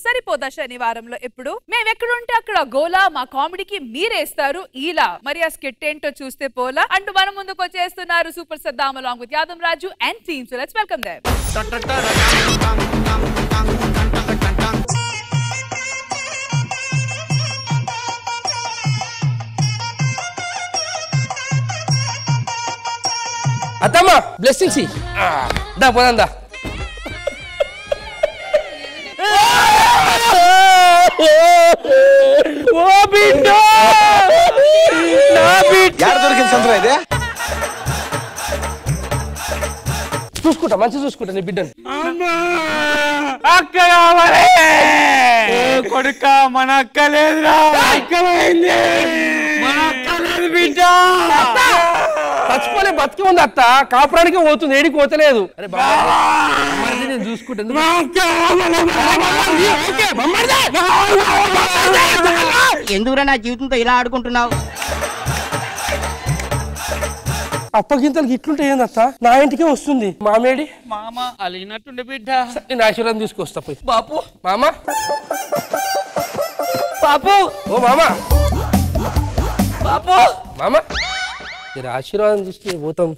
సరిపోదా శనివారంలో ఎప్పుడు మేమెక్కడుంటే అక్కడ గోలా మా కామెడీకి మీరేస్తారు ఇలా మరి ఆ స్కిట్ ఏంటో చూస్తే పోలా అంటూ మన ముందుకు వచ్చేస్తున్నారు super Saddam along with Yadav Raju and team. So let's welcome them. అత్తమ్మా బ్లెస్సింగ్స్ దా పోదా ఓ బిడ్డ నా బిడ్డ యాడ దొరికింది సంతరా ఇదే చూసుకుంటా మంచి చూసుకుంటా నీ బిడ్డని అక్క కావాలి కొడుక మన అక్క లేదురా అక్కమైంది మన అక్క లేదు బిడ్డ చచ్చిపోలే బతికి ఉంది అత్త కాపురానికి పోతుంది ఏడికి పోతలేదు అరే బాబా నేను చూసుకుంటా ఎందుకురా నా జీవితంతో ఇలా ఆడుకుంటున్నావు అప్పగింతలకి ఇట్లుంటే ఏందత్త నా ఇంటికే వస్తుంది మామేడి మామ అలిగినట్టుండే బిడ్డ నేను ఆశీర్వాదం తీసుకొస్తా పోయి బాపు మామ బాపు ఓ మామ బాపు మామ మీరు ఆశీర్వాదం తీసుకుని పోతాం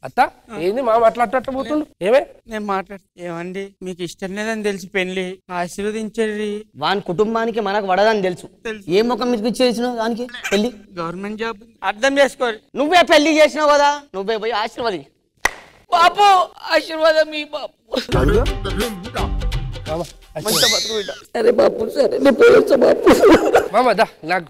అత్త ఏంది మామ అట్లా అట్లా పోతుండు ఏమే నేను మాట్లాడు ఏమండి మీకు ఇష్టం లేదని తెలిసి పెళ్లి ఆశీర్వదించండి వాని కుటుంబానికి మనకు వడదని తెలుసు ఏ ముఖం మీకు ఇచ్చేసినావు దానికి పెళ్లి గవర్నమెంట్ జాబ్ అర్థం చేసుకోరు నువ్వే పెళ్లి చేసినావు కదా నువ్వే పోయి ఆశీర్వది బాపు ఆశీర్వాదం మీ బాపు మామ సరే బాపు సరే నేను పోయొచ్చా బాపు మామ దా నాకు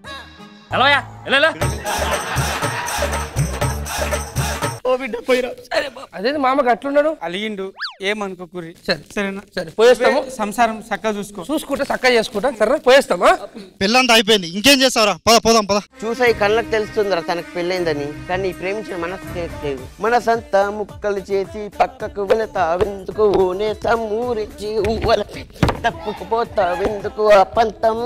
ఓ బిడ్డ పోయిరా సరే బాపు అదే మామకి అట్లున్నాడు అలిగిండు ఏమనుకోకుర్రి సరే సరేనా సరే పోయేస్తాము సంసారం చక్కగా చూసుకో చూసుకుంటా చక్కగా చేసుకుంటా సరే పోయేస్తామా పెళ్ళంతా అయిపోయింది ఇంకేం చేస్తావురా పద పోదాం పద చూసా ఈ కళ్ళకి తెలుస్తుందిరా తనకు పెళ్ళైందని కానీ ఈ ప్రేమించిన మనసు చేయట్లేదు మనసంతా ముక్కలు చేసి పక్కకు వెళతావెందుకు ఊరేసి ఊవల తప్పుకుపోతావెందుకు ఆ పంతం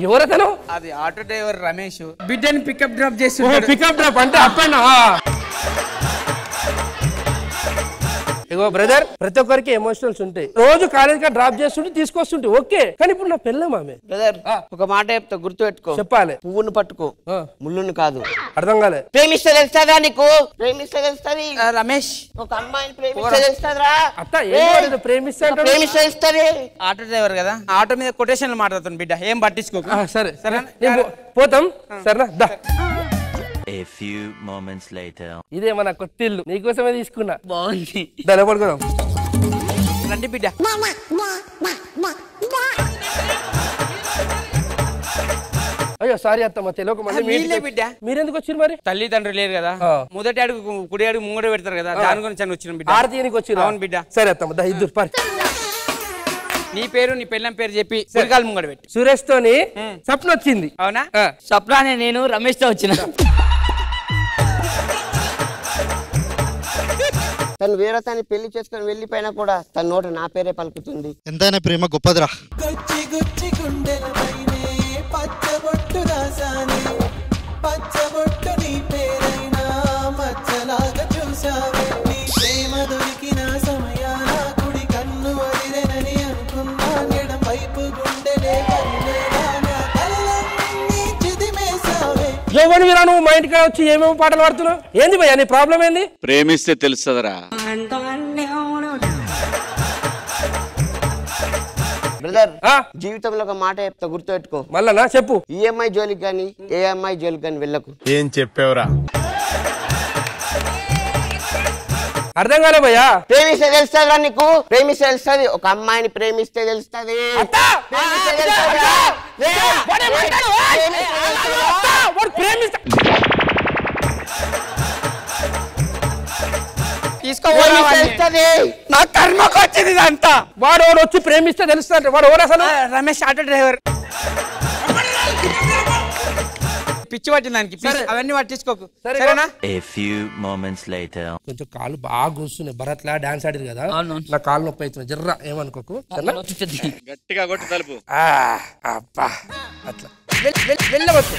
ఎవరతను అది ఆటో డ్రైవర్ రమేష్ బిడ్డని పికప్ డ్రాప్ చేసి పికప్ డ్రాప్ అంటే అప్పన్నా ఇగో బ్రదర్ ప్రతి ఒక్కరికి ఎమోషనల్స్ ఉంటాయి రోజు కాలేజ్ కా డ్రాప్ చేస్తుంటే తీసుకొస్తుంటే ఓకే కానీ ఇప్పుడు నా పెళ్ళ మామే బ్రదర్ ఒక మాట చెప్తా గుర్తు పెట్టుకో చెప్పాలి పువ్వును పట్టుకో ముళ్ళును కాదు అర్థం కాలే ప్రేమిస్తే తెలుస్తుందా నీకు ప్రేమిస్తే తెలుస్తుంది రమేష్ ఒక అమ్మాయిని ప్రేమిస్తే తెలుస్తుందిరా అత్త ఏం ప్రేమిస్తే ప్రేమిస్తే తెలుస్తుంది ఆటో డ్రైవర్ కదా ఆటో మీద కొటేషన్లు మాట్లాడుతాను బిడ్డ ఏం పట్టించుకోకు సరే సరే పోతాం సరేనా దా A few moments later. ఇదే మన కొత్త ఇల్లు నీకోసమే తీసుకున్నా బాగుంది దాని పడుకుందాం రండి బిడ్డ అయ్యో సారీ అత్తమ్మ తెలియక మీరే బిడ్డ మీరెందుకు వచ్చారు మరి తల్లిదండ్రులు లేరు కదా మొదటి అడుగు కుడి అడుగు ముంగడ పెడతారు కదా దాని గురించి వచ్చిన బిడ్డ ఆరతీయనికి వచ్చి అవును బిడ్డ సరే అత్తమ్మ దా ఇద్దరు పరి నీ పేరు నీ పెళ్ళం పేరు చెప్పి సురకాలు ముంగడ పెట్టి సురేష్ తోని స్వప్న వచ్చింది అవునా స్వప్నానే నేను రమేష్ తో వచ్చిన తను వేరే తను పెళ్లి చేసుకుని వెళ్ళిపోయినా కూడా తన నోట నా పేరే పలుకుతుంది ఎంతైనా ప్రేమ గొప్పదిరా ఎవరు మీరా నువ్వు మా ఇంటికి వచ్చి ఏమేమి పాటలు పాడుతున్నావు ఏంది భయ్యా నీ ప్రాబ్లం ఏంది ప్రేమిస్తే తెలుస్తుందిరా బ్రదర్ జీవితంలో ఒక మాట చెప్తా గుర్తుపెట్టుకో మళ్ళా చెప్పు ఈఎంఐ జోలికి కానీ ఏఎంఐ జోలికి కానీ వెళ్ళకు ఏం చెప్పావురా అర్థం కాలే భయ్యా ప్రేమిస్తే తెలుస్తుందిరా నీకు ప్రేమిస్తే తెలుస్తుంది ఒక అమ్మాయిని ప్రేమిస్తే తెలుస్తుంది నా కర్మకు వచ్చింది ఇదంతా వాడు వచ్చి ప్రేమిస్తే తెలుస్తుంది వాడు ఎవరు అసలు రమేష్ ఆటో డ్రైవర్ పిచ్చి పట్టింది దానికి అవన్నీ పట్టించుకోకు సరేనా. A few moments later. కొంచెం కాళ్ళు బాగా కూర్చున్నాయి. భరత్ లా డాన్స్ ఆడిరు కదా, నా కాళ్ళు నొప్పి అవుతున్నాయి. జర్రా ఏమనుకోకు. గట్టిగా కొట్టి తలుపు. అబ్బా అట్లా వెళ్ళవచ్చు.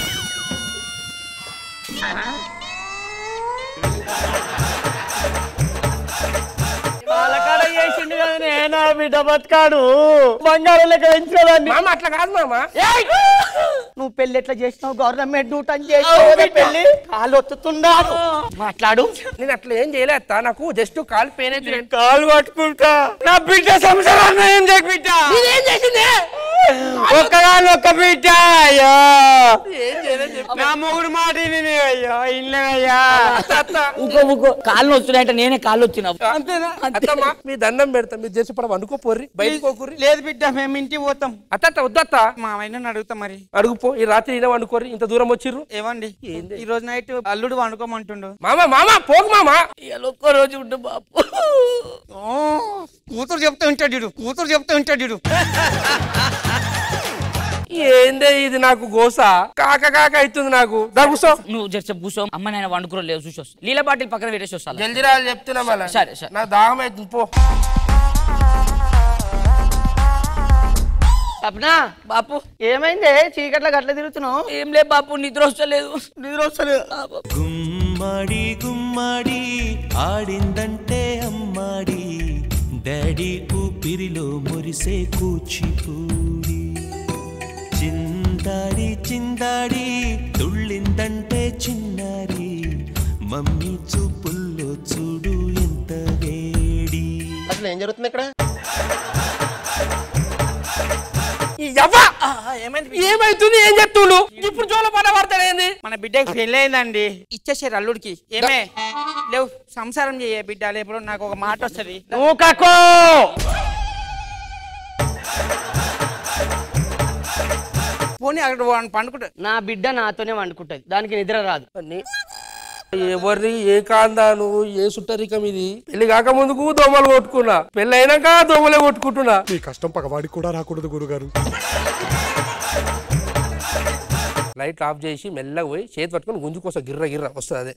చేసిండు కదా నేనా బిడ్డ బతకాడు బంగారం లెక్క పెంచుకోదాన్ని. మామ అట్లా కాదు మామ. నువ్వు పెళ్లి ఎట్లా చేసినావు? గవర్నమెంట్ డ్యూటీ అని చేసినావు పెళ్లి. కాలు ఒత్తుతున్నాడు మాట్లాడు. నేను అట్లా ఏం చేయలేస్తా, నాకు జస్ట్ కాలు పెయిన్ అయితే కాలు పట్టుకుంటా. నా బిడ్డ సంసారాన్ని ఏం చేయకు బిడ్డ. ఏం చేసింది? ఒక్కగాను ఒక్క బిడ్డ. అయ్యో ఏం చేయలేదు. నా మొగుడు మాట అయ్యో ఇల్లే అయ్యా. ఇంకో కాళ్ళు వస్తున్నాయంటే నేనే కాళ్ళు వచ్చినా. అంతేనా? అత్తమ్మా మీ దండం పెడతా, మీరు చేసి పడ అనుకోపోర్రి, బయటకోకుర్రి. లేదు బిడ్డ మేము ఇంటికి పోతాం. అత్త వద్దత్త, మా ఆయన అడుగుతాం మరి. అడుగుపో. ఈ రాత్రి ఈయన వండుకోర్రి, ఇంత దూరం వచ్చిర్రు. ఏమండి ఈ రోజు నైట్ అల్లుడు వండుకోమంటుండు. మామ పోకు మామ. ఒక్క రోజు ఉండు బాపు. కూతురు చెప్తా ఉంటాడు, కూతురు చెప్తా ఉంటాడు. ఏందే ఇది నాకు గోస, కాక అవుతుంది నాకు. కూసో. నువ్వు జర కూర్చో. అమ్మ నేను వండుకురో లేవు చూసి వస్తా. లీల బాటిల్ పక్కన పెట్టేసి వస్తా. జల్దీ రా చెప్తున్నా మళ్ళీ. సరే నా దాహం అవుతుంది పో. సప్నా బాపు ఏమైంది? చీకట్ల గట్ల తిరుగుతున్నావు? ఏం లేదు బాపు, నిద్ర వస్తలేదు. గుమ్మడి గుమ్మడి ఆడిందంటే అమ్మాడి, డాడీ ఊపిరిలో మురిసే కూచిపూడి, చిందాడి చిందాడి తుళ్ళిందంటే చిన్నారి, మమ్మీ చూపుల్లో చూడు ఎంత వేడి. అసలు ఏం జరుగుతుంది ఇక్కడ? ఏమైతుంది? ఏం చెప్తుండు ఇప్పుడు? జోల పడ పడతాడేంది? మన బిడ్డకి పెళ్ళి అయిందండి, ఇచ్చేసారు అల్లుడికి. ఏమే లేవు సంసారం చేయ బిడ్డ, లేప్పుడు నాకు ఒక మాట వస్తుంది. పోనీ అక్కడ పండుకుంటా. నా బిడ్డ నాతోనే వండుకుంటది, దానికి నిద్ర రాదు. ఎవరి ఏ కాందా నువ్వు, ఏ సుట్టరికం ఇది? పెళ్లి కాక ముందుకు దోమలు కొట్టుకున్నా, పెళ్లి అయినాక దోమలే కొట్టుకుంటున్నా. మీ కష్టం పగవాడికి కూడా రాకూడదు గురుగారు. లైట్ ఆఫ్ చేసి మెల్లగా పోయి చేతి పట్టుకొని గుంజుకోసా, గిర్ర వస్తుంది. అదే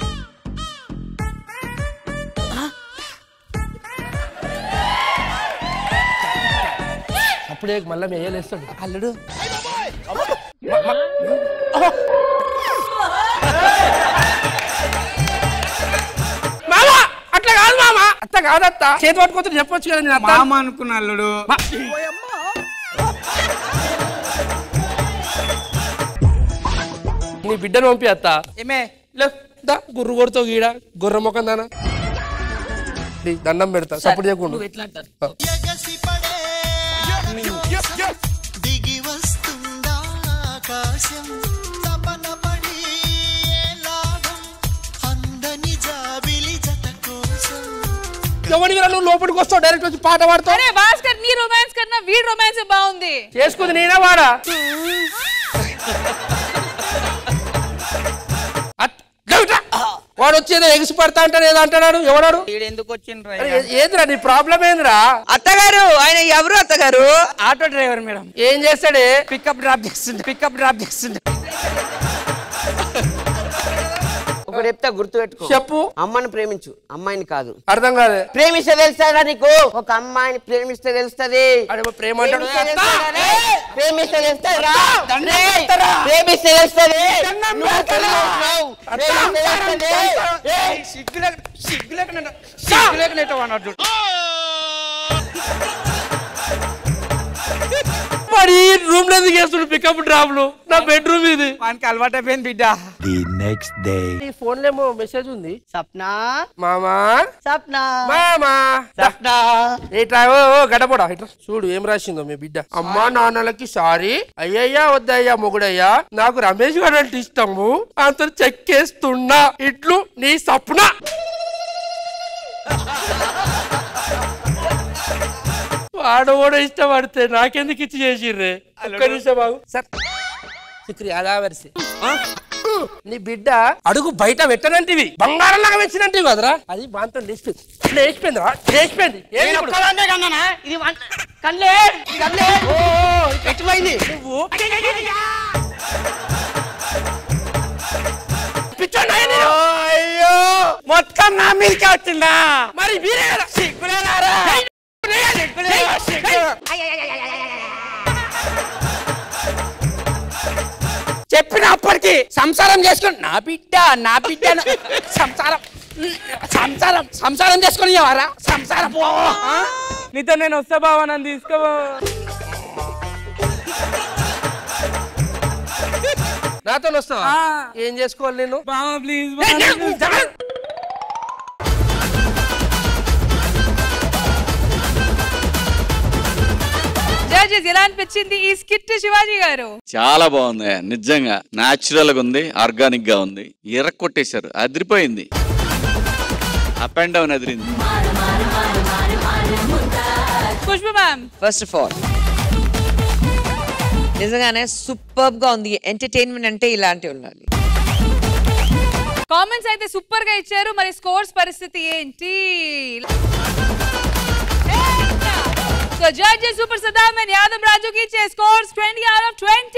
అప్పుడే మళ్ళీ మేయలేస్తాడు అల్లుడు. అట్లా కాదు మామ, అట్లా కాదత్త. చేతి పట్టుకోవచ్చు చెప్పొచ్చు కదా. నేను మామ అనుకున్న అల్లుడు. నీ బిడ్డను పంపి అత్త. ఏమే గుర్రు కొడుతావు గీడ, గుర్ర మొఖం దానా. దండం పెడతా, సపోర్ట్ చేయకుండా. దిగి వస్తుందా ఆకాశం, తపన పడి లాభం, అందని జాబిలి జత కోసం. ఎవరి నువ్వు లోపలికి వస్తావు, డైరెక్ట్ వచ్చి పాట పాడతావు. అరే భాస్కర్, నీ రొమాన్స్ కన్నా వీడి రొమాన్స్ బాగుంది. చేసుకుంది నేనే వాడా. వాడు వచ్చేదో ఎగిసి పడతా అంటే ఏదో అంటున్నాడు. ఎవడాడు? ఎందుకు వచ్చిండ్రా? ఏంద్రా నీ ప్రాబ్లం ఏంద్రా? అత్తగారు ఆయన ఎవరు? అత్తగారు ఆటో డ్రైవర్ మేడం. ఏం చేస్తాడే? పికప్ డ్రాప్ చేస్తుండే. ఒకటి చెప్తా గుర్తు పెట్టుకో. చెప్పు. అమ్మని ప్రేమించు, అమ్మాయిని కాదు. అర్థం కాదు. ప్రేమిస్తే తెలుస్తాడా నీకు? ఒక అమ్మాయిని ప్రేమిస్తే తెలుస్తుంది. ప్రేమ అంటాడు. ప్రేమిస్తే తెలుస్తుందిరా, ప్రేమిస్తే తెలుస్తుంది. మరి రూమ్ లో చేస్తుడు పికప్ డ్రాప్ లో, నా బెడ్రూమ్ ఇది. వానికి అలవాటు అయిపోయింది బిడ్డ. The next day. ఈ ఫోన్ లో ఏమో మెసేజ్ ఉంది. సప్నా మామా, సప్నా, మామా, సప్నా. ఇట్లా గడపడా ఇట్లా చూడు ఏం రాసిందో మీ బిడ్డ. అమ్మా నాన్నలకి సారీ, అయ్యయ్యా వద్దయ్యా మొగుడయ్యా, నాకు రమేష్ గారు అంటే ఇష్టము, అంత చెక్కేస్తున్నా, ఇట్లు నీ సప్న. వాడు కూడా ఇష్టపడితే నాకెందుకు ఇచ్చి చేసిర్రే? ఒక్క నిమిషం బాగు సార్. శుక్రియా అదావర్సి. నీ బిడ్డ అడుగు బయట పెట్టనంటివి, బంగారం లాగా పెంచినంటివి కదరా. అది బాంతో లేచిపోయిందిరా, లేచిపోయింది. నువ్వు పిచ్చోడా నేను? అయ్యో మొత్తం నా మీదకే వచ్చిందా? మరి మీరే కదా సిగ్గులేనారా? చెప్పినప్పటికీ సంసారం చేసుకుని నా బిడ్డ సంసారం చేసుకుని ఎవరా సంసారం నీతో నేను వస్తా బావా, నన్ను తీసుకోవా. నాతో వస్తావా? ఏం చేసుకోవాలి నేను? బావా ప్లీజ్. జడ్జెస్ ఎలా అనిపించింది ఈ స్కిట్ శివాజీ గారు? చాలా బాగుంది, నిజంగా న్యాచురల్ గా ఉంది, ఆర్గానిక్ గా ఉంది. ఎర్రకొట్టేశారు, అదిరిపోయింది. Up and down Adirindi. Khushbu ma'am, first of all నిజంగానే సూపర్ గా ఉంది. ఎంటర్టైన్మెంట్ అంటే ఇలాంటివి ఉండాలి. కామెంట్స్ అయితే సూపర్ గా ఇచ్చారు. మరి స్కోర్స్ పరిస్థితి ఏంటి? So judges Super Saddam and Yadam Raju ki scores 20 out of 20.